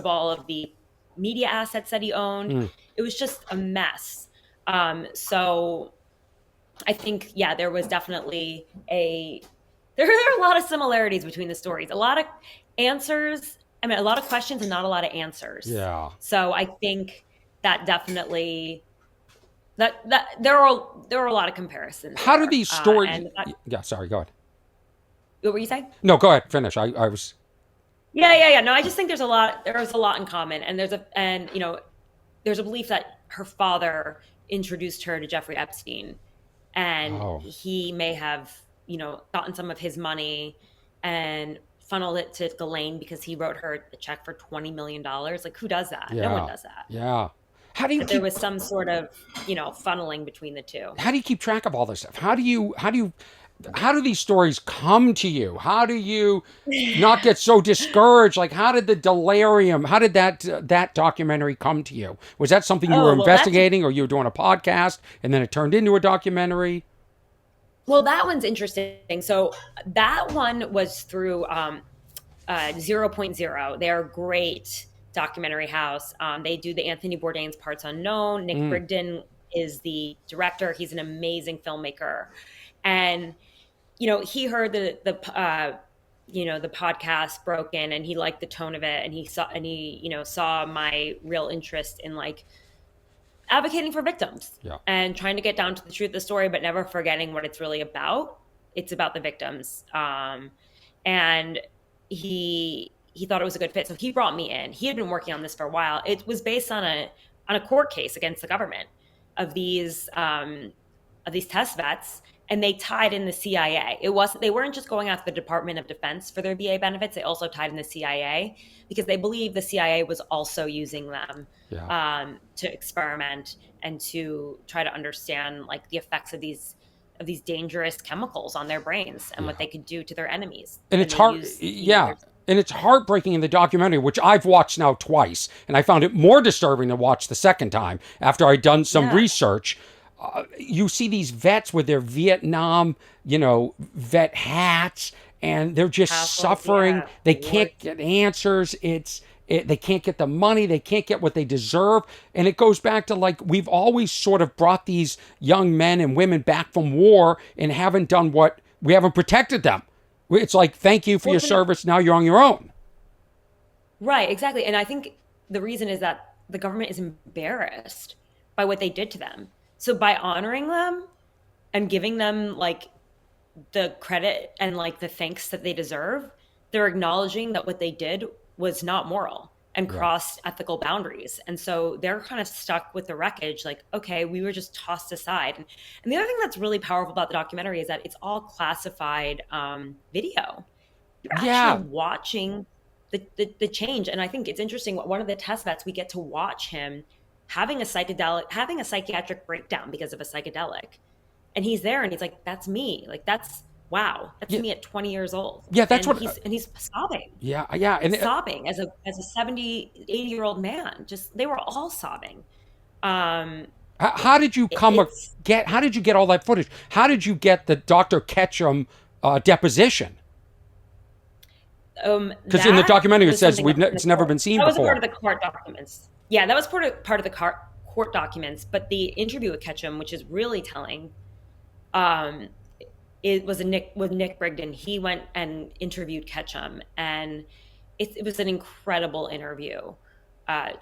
all of the media assets that he owned. It was just a mess. So I think, there was definitely there are a lot of similarities between the stories. A lot of answers. I mean, a lot of questions and not a lot of answers. Yeah. So I think that definitely that there are a lot of comparisons. How do these stories? Yeah. Sorry. Go ahead. What were you saying? No, go ahead. Finish. I was. Yeah. No, I just think there's a lot in common, and there's a belief that her father introduced her to Jeffrey Epstein, and he may have, gotten some of his money and funneled it to Ghislaine because he wrote her a check for $20 million. Like, who does that? Yeah. No one does that. Yeah. How do you? There was some sort of, funneling between the two. How do you keep track of all this stuff? How do these stories come to you? How do you not get so discouraged? Like, how did that documentary come to you? Was that something you were investigating, or you were doing a podcast and then it turned into a documentary? Well, that one's interesting. So that one was through 0.0. They're great documentary house. They do the Anthony Bourdain's Parts Unknown. Nick Brigden is the director. He's an amazing filmmaker. And he heard the podcast Broken, and he liked the tone of it, and he saw my real interest in like advocating for victims and trying to get down to the truth of the story, but never forgetting what it's really about. It's about the victims. And he thought it was a good fit. So he brought me in. He had been working on this for a while. It was based on a court case against the government of these test vets. And they tied in the CIA. They weren't just going after the Department of Defense for their VA benefits. They also tied in the CIA because they believed the CIA was also using them to experiment and to try to understand like the effects of these dangerous chemicals on their brains and what they could do to their enemies. And it's hard. And it's heartbreaking in the documentary, which I've watched now twice, and I found it more disturbing to watch the second time after I'd done some research. You see these vets with their Vietnam, vet hats, and they're just suffering. Yeah. They can't get answers. They can't get the money. They can't get what they deserve. And it goes back to like, we've always sort of brought these young men and women back from war and haven't done we haven't protected them. It's like, thank you for your service. Now you're on your own. Right, exactly. And I think the reason is that the government is embarrassed by what they did to them. So by honoring them and giving them like the credit and like the thanks that they deserve, they're acknowledging that what they did was not moral and crossed ethical boundaries. And so they're kind of stuck with the wreckage, like, okay, we were just tossed aside. And the other thing that's really powerful about the documentary is that it's all classified video. You're actually watching the change. And I think it's interesting, one of the test vets, we get to watch him having a psychiatric breakdown because of a psychedelic. And he's there and he's like, that's me. Like, wow, that's Yeah, me at 20 years old. yeah, that's And what. he's sobbing. Yeah, yeah, and He's sobbing as a 70, 80-year-old man. Just, they were all sobbing. Um, how did you it's get? How did you get all that footage? How did you get the Dr. Ketchum deposition? Because in the That documentary it was says something that was in the it's never court. been seen That was a part before. of the court documents. Yeah, that was part of the court documents. But the interview with Ketchum, which is really telling, um, it was with Nick Brigden. He went and interviewed Ketchum, and it was an incredible interview,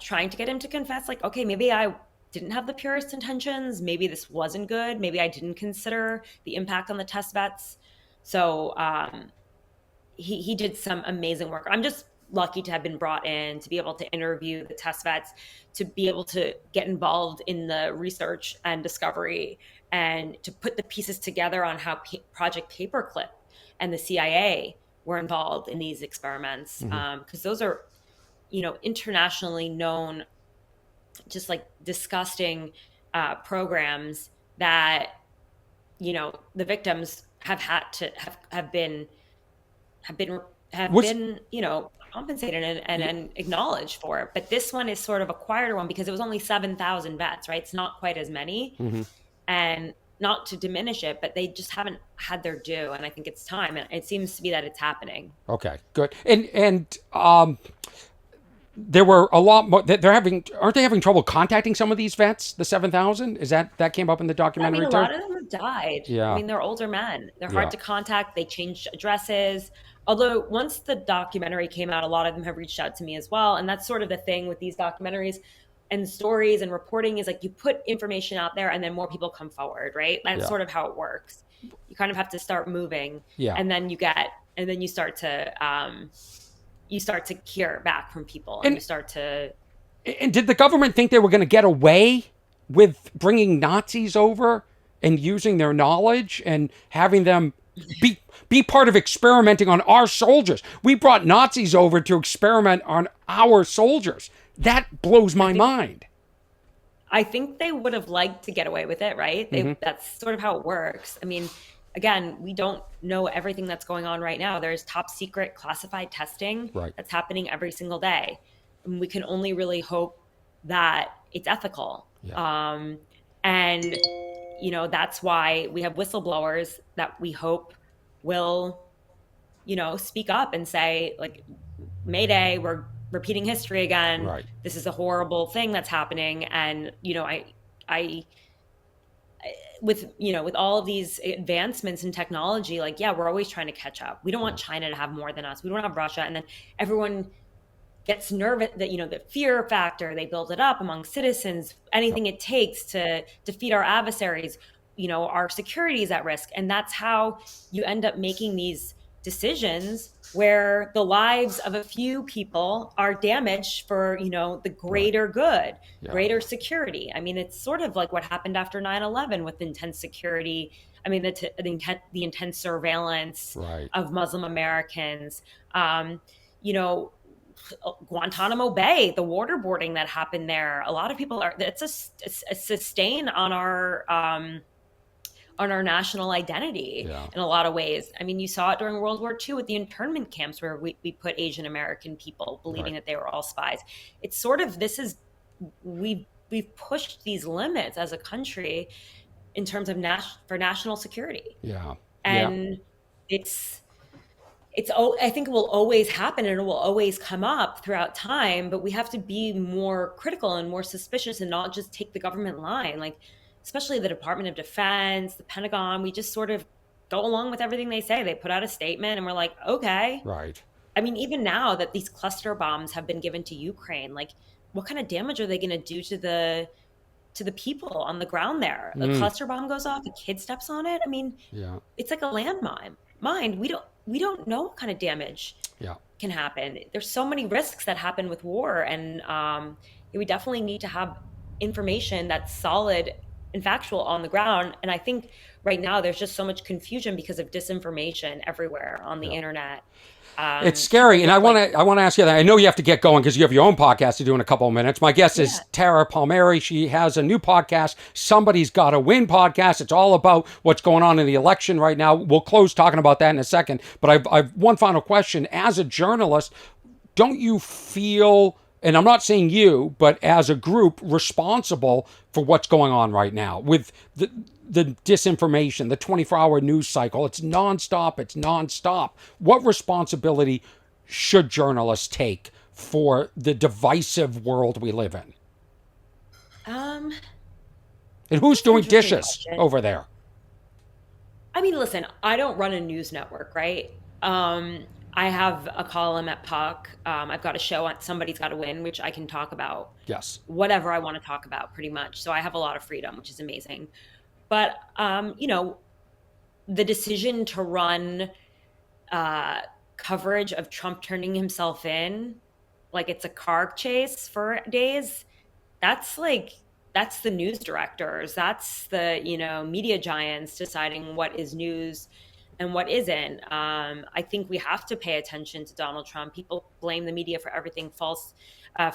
trying to get him to confess, like, okay, maybe I didn't have the purest intentions. Maybe this wasn't good. Maybe I didn't consider the impact on the test vets. So he did some amazing work. I'm just lucky to have been brought in to be able to interview the test vets, to be able to get involved in the research and discovery, and to put the pieces together on how Project Paperclip and the CIA were involved in these experiments. Because those are, internationally known, just like disgusting programs that, the victims have had to have been Was compensated and acknowledged for it. But this one is sort of a quieter one because it was only 7,000 vets, right? It's not quite as many. And not to diminish it, but they just haven't had their due. And I think it's time. And it seems to be that it's happening. okay, good. And there were a lot more. Aren't they having trouble contacting some of these vets? The 7,000, is that came up in the I documentary mean, a too? lot of them have died. Yeah. I mean, they're older men. They're Yeah. hard to contact. They changed addresses. Although once the documentary came out, a lot of them have reached out to me as well. And that's sort of the thing with these documentaries and stories and reporting, is like, you put information out there and then more people come forward, right? That's Yeah. sort of how it works. You kind of have to start moving, Yeah. and then you start to hear back from people, and you start to. And did the government think they were going to get away with bringing Nazis over and using their knowledge and having them be part of experimenting on our soldiers? We brought Nazis over to experiment on our soldiers. That blows my mind. I think they would have liked to get away with it, right? That's sort of how it works. I mean, again, we don't know everything that's going on right now. There's top secret classified testing Right. that's happening every single day. And we can only really hope that it's ethical. Yeah. And, that's why we have whistleblowers that we hope will, speak up and say, like, Mayday, we're repeating history again. Right. This is a horrible thing that's happening. And, I with all of these advancements in technology, like, yeah, we're always trying to catch up. We don't want China to have more than us. We don't have Russia. And then everyone gets nervous that, the fear factor, they build it up among citizens, anything it takes to defeat our adversaries, our security is at risk. And that's how you end up making these decisions where the lives of a few people are damaged for, the greater good, Yeah. greater security. I mean, it's sort of like what happened after 9/11 with intense security. I mean, the intense surveillance Right. of Muslim Americans. Guantanamo Bay, the waterboarding that happened there. A lot of people it's a stain on our national identity. Yeah. In a lot of ways. I mean, you saw it during World War II with the internment camps where we put Asian American people believing Right. that they were all spies. It's sort of, we've pushed these limits as a country in terms of for national security. Yeah. And I think it will always happen and it will always come up throughout time, but we have to be more critical and more suspicious and not just take the government line. Like, especially the Department of Defense, the Pentagon, we just sort of go along with everything they say. They put out a statement and we're like, okay. Right. I mean, even now that these cluster bombs have been given to Ukraine, like, what kind of damage are they going to do to the people on the ground there? The cluster bomb goes off, a kid steps on it. I mean, Yeah. it's like a landmine. We don't know what kind of damage Yeah. can happen. There's so many risks that happen with war, and we definitely need to have information that's solid and factual on the ground. And I think right now there's just so much confusion because of disinformation everywhere on the internet. It's People scary, and look I want to ask you that. I know you have to get going because you have your own podcast to do in a couple of minutes. My guest yeah. is Tara Palmeri. She has a new podcast, Somebody's Got to Win podcast. It's all about what's going on in the election right now. We'll close talking about that in a second. But I've one final question. As a journalist, don't you feel, and I'm not saying you, but as a group, responsible for what's going on right now with the disinformation, the 24-hour news cycle? It's nonstop. It's nonstop. What responsibility should journalists take for the divisive world we live in? Um, And who's that's an doing interesting dishes question. over there? I mean, listen, I don't run a news network, right? I have a column at Puck. I've got a show on Somebody's Got to Win, which I can talk about Yes. whatever I want to talk about pretty much. So I have a lot of freedom, which is amazing. But, the decision to run coverage of Trump turning himself in, like it's a car chase for days, that's the news directors, that's the media giants deciding what is news and what isn't. I think we have to pay attention to Donald Trump. People blame the media for everything false,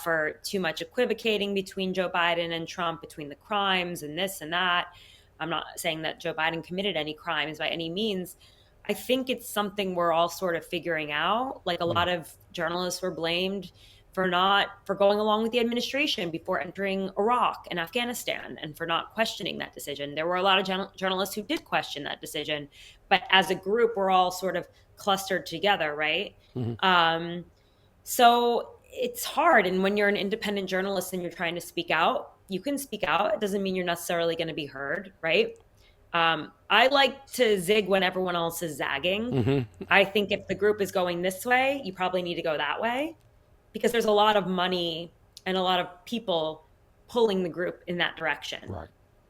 for too much equivocating between Joe Biden and Trump, between the crimes and this and that. I'm not saying that Joe Biden committed any crimes by any means. I think it's something we're all sort of figuring out. Like a lot of journalists were blamed for going along with the administration before entering Iraq and Afghanistan, and for not questioning that decision. There were a lot of journalists who did question that decision, but as a group, we're all sort of clustered together, right? So it's hard. And when you're an independent journalist and you're trying to speak out, you can speak out. It doesn't mean you're necessarily going to be heard, right? I like to zig when everyone else is zagging. I think if the group is going this way, you probably need to go that way, because there's a lot of money and a lot of people pulling the group in that direction. Right.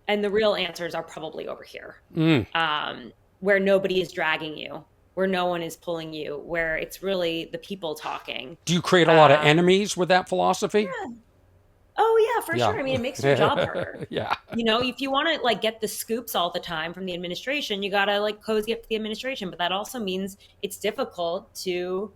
And the real answers are probably over here, where nobody is dragging you, where no one is pulling you, where it's really the people talking. Do you create a lot of enemies with that philosophy? Yeah. Oh yeah, for sure. I mean, it makes your job harder. Yeah. If you want to get the scoops all the time from the administration, you got to cozy up to the administration. But that also means it's difficult to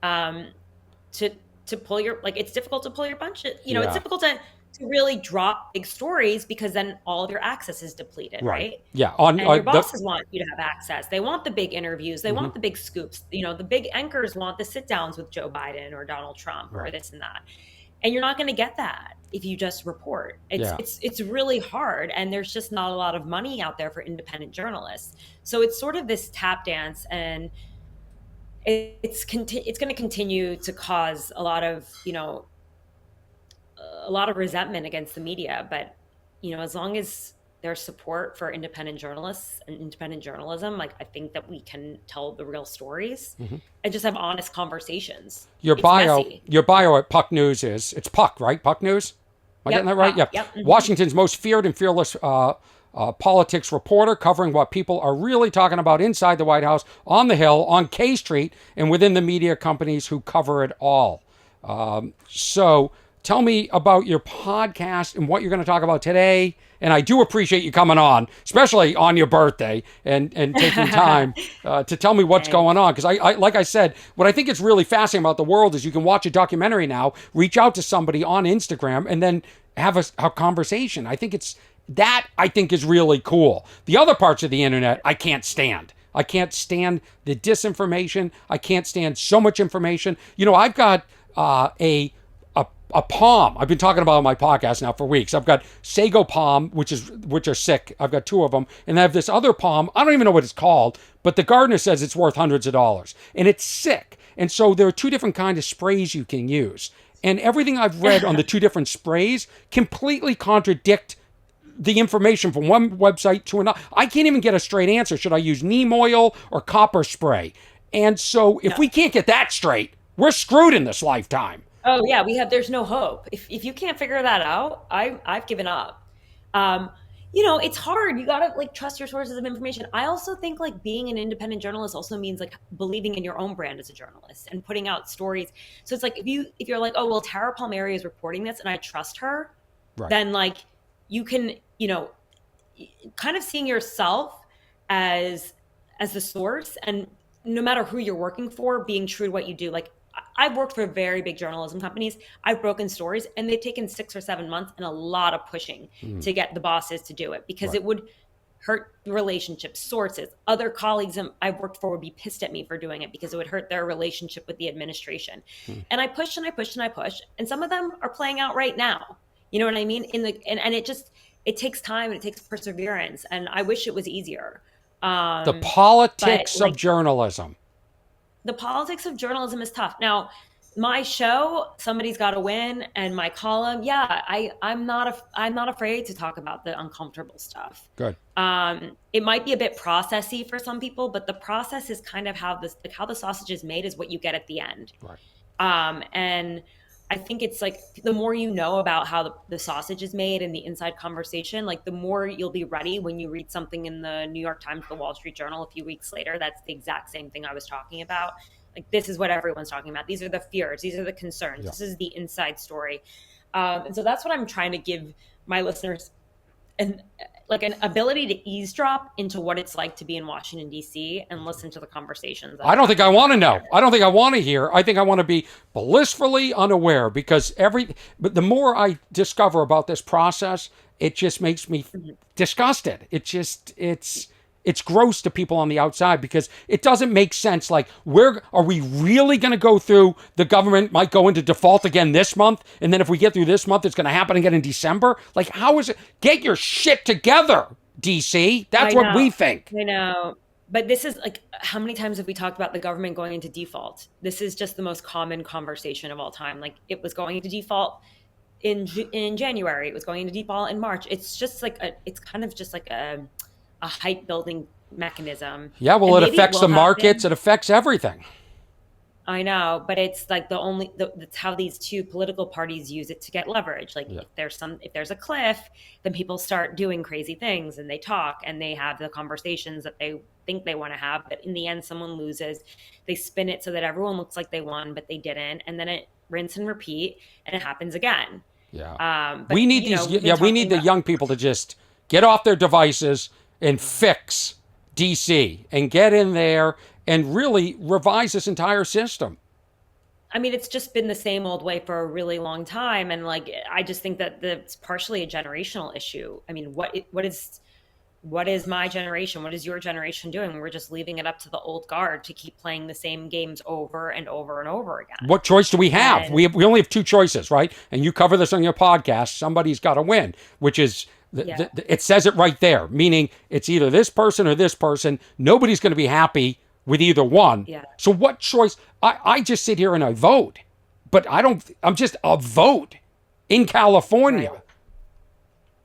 pull your, it's difficult to pull your punches. It's difficult to really drop big stories, because then all of your access is depleted, right? Yeah. And your bosses want you to have access. They want the big interviews. They want the big scoops. The big anchors want the sit downs with Joe Biden or Donald Trump or this and that. And you're not going to get that if you just report. It's really hard, and there's just not a lot of money out there for independent journalists. So it's sort of this tap dance, and it's going to continue to cause a lot of resentment against the media. But as long as there's support for independent journalists and independent journalism, I think that we can tell the real stories and just have honest conversations. Your bio at Puck News it's Puck, right? Puck News? Am I getting that right? Yep. Washington's most feared and fearless politics reporter, covering what people are really talking about inside the White House, on the Hill, on K Street, and within the media companies who cover it all. So tell me about your podcast and what you're going to talk about today. And I do appreciate you coming on, especially on your birthday, and taking time to tell me what's going on. Because I like I said, what I think is really fascinating about the world is you can watch a documentary now, reach out to somebody on Instagram, and then have a conversation. I think is really cool. The other parts of the internet, I can't stand. I can't stand the disinformation. I can't stand so much information. I've got a palm. I've been talking about it on my podcast now for weeks. I've got sago palm, which are sick. I've got two of them. And I have this other palm. I don't even know what it's called, but the gardener says it's worth hundreds of dollars. And it's sick. And so there are two different kinds of sprays you can use. And everything I've read on the two different sprays completely contradict the information from one website to another. I can't even get a straight answer. Should I use neem oil or copper spray? And so if we can't get that straight, we're screwed in this lifetime. Oh yeah, there's no hope. If you can't figure that out, I've given up. It's hard. You gotta trust your sources of information. I also think being an independent journalist also means believing in your own brand as a journalist and putting out stories. So it's if you're oh well, Tara Palmeri is reporting this and I trust her, right, then you can kind of seeing yourself as the source, and no matter who you're working for, being true to what you do. Like, I've worked for very big journalism companies. I've broken stories, and they've taken 6 or 7 months and a lot of pushing to get the bosses to do it, because Right. it would hurt relationships, sources. Other colleagues I've worked for would be pissed at me for doing it because it would hurt their relationship with the administration. And I pushed and I pushed and I pushed, and some of them are playing out right now. You know what I mean? And it takes time and it takes perseverance, and I wish it was easier. The politics but, of journalism. The politics of journalism is tough. Now, my show, Somebody's Got to Win, and my column, yeah, I'm not afraid to talk about the uncomfortable stuff. Good. It might be a bit processy for some people, but the process is kind of how the sausage is made is what you get at the end. Right. And I think it's like the more you know about how the sausage is made and the inside conversation, like the more you'll be ready when you read something in the New York Times, the Wall Street Journal a few weeks later. That's the exact same thing I was talking about. Like, this is what everyone's talking about. These are the fears. These are the concerns. Yeah. This is the inside story. And so that's what I'm trying to give my listeners, an ability to eavesdrop into what it's like to be in Washington, D.C. and listen to the conversations. I don't think I want to know. I don't think I want to hear. I think I want to be blissfully unaware, because but the more I discover about this process, it just makes me disgusted. It's gross to people on the outside, because it doesn't make sense. Like, are we really going to go through, the government might go into default again this month, and then if we get through this month, it's going to happen again in December? Like, how is it? Get your shit together, DC. That's what we think. I know. But this is like, how many times have we talked about the government going into default? This is just the most common conversation of all time. Like, it was going into default in January. It was going into default in March. It's just like it's kind of just like a hype building mechanism. Yeah, well, it affects the markets. It affects everything. I know, but it's like that's how these two political parties use it to get leverage. Like, if there's a cliff, then people start doing crazy things, and they talk and they have the conversations that they think they want to have. But in the end, someone loses. They spin it so that everyone looks like they won, but they didn't. And then it rinse and repeat, and it happens again. Yeah. We need the young people to just get off their devices and fix DC and get in there and really revise this entire system. I mean, it's just been the same old way for a really long time. And like, I just think that it's partially a generational issue. I mean, what is my generation? What is your generation doing? We're just leaving it up to the old guard to keep playing the same games over and over and over again. What choice do we have? We only have two choices, right? And you cover this on your podcast. Somebody's got to win, which is, it says it right there, meaning it's either this person or this person. Nobody's going to be happy with either one. Yeah. So what choice? I just sit here and I vote, but I'm just a vote in California. Right.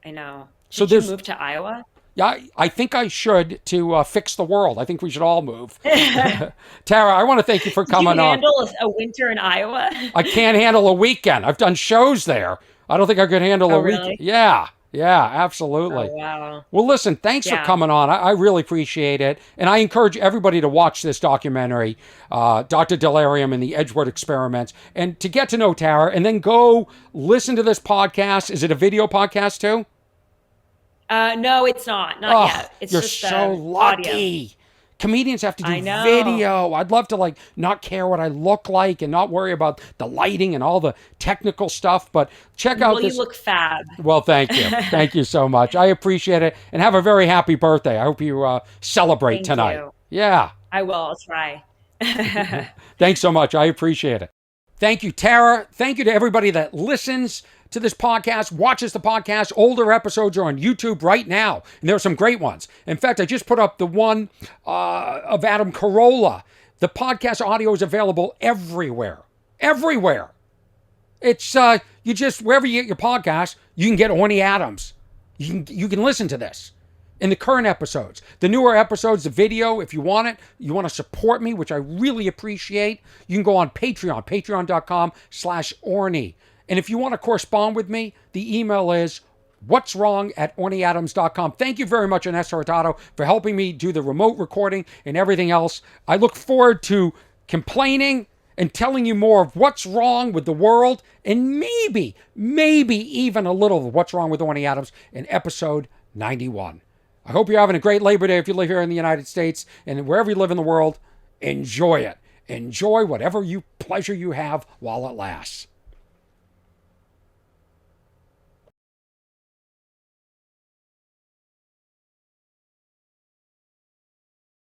I know. Should you move to Iowa? Yeah, I think I should, to fix the world. I think we should all move. Tara, I want to thank you for coming on. Can you handle a winter in Iowa? I can't handle a weekend. I've done shows there. I don't think I could handle a weekend. Really? Yeah, absolutely. Oh, wow. Well, listen, thanks for coming on. I really appreciate it. And I encourage everybody to watch this documentary, Dr. Delirium and the Edgewood Experiments, and to get to know Tara, and then go listen to this podcast. Is it a video podcast too? No, it's not. Not yet. It's you're just so lucky. Audio. Comedians have to do video. I'd love to not care what I look like and not worry about the lighting and all the technical stuff. But check out this. You look fab. Well, thank you. Thank you so much. I appreciate it. And have a very happy birthday. I hope you celebrate tonight. You. Yeah. I will. I'll try. Thanks so much. I appreciate it. Thank you, Tara. Thank you to everybody that listens to this podcast, watches the podcast. Older episodes are on YouTube right now, and there are some great ones. In fact, I just put up the one of Adam Carolla. The podcast audio is available everywhere. Everywhere. It's you just, wherever you get your podcast, you can get Orny Adams. You can listen to this. In the current episodes, the newer episodes, the video, if you want it, you want to support me, which I really appreciate, you can go on Patreon, patreon.com/Orny. And if you want to correspond with me, the email is what'swrong@ornyadams.com. Thank you very much, Inessa Hurtado, for helping me do the remote recording and everything else. I look forward to complaining and telling you more of what's wrong with the world, and maybe even a little of what's wrong with Orny Adams in episode 91. I hope you're having a great Labor Day if you live here in the United States, and wherever you live in the world, enjoy it. Enjoy whatever pleasure you have while it lasts.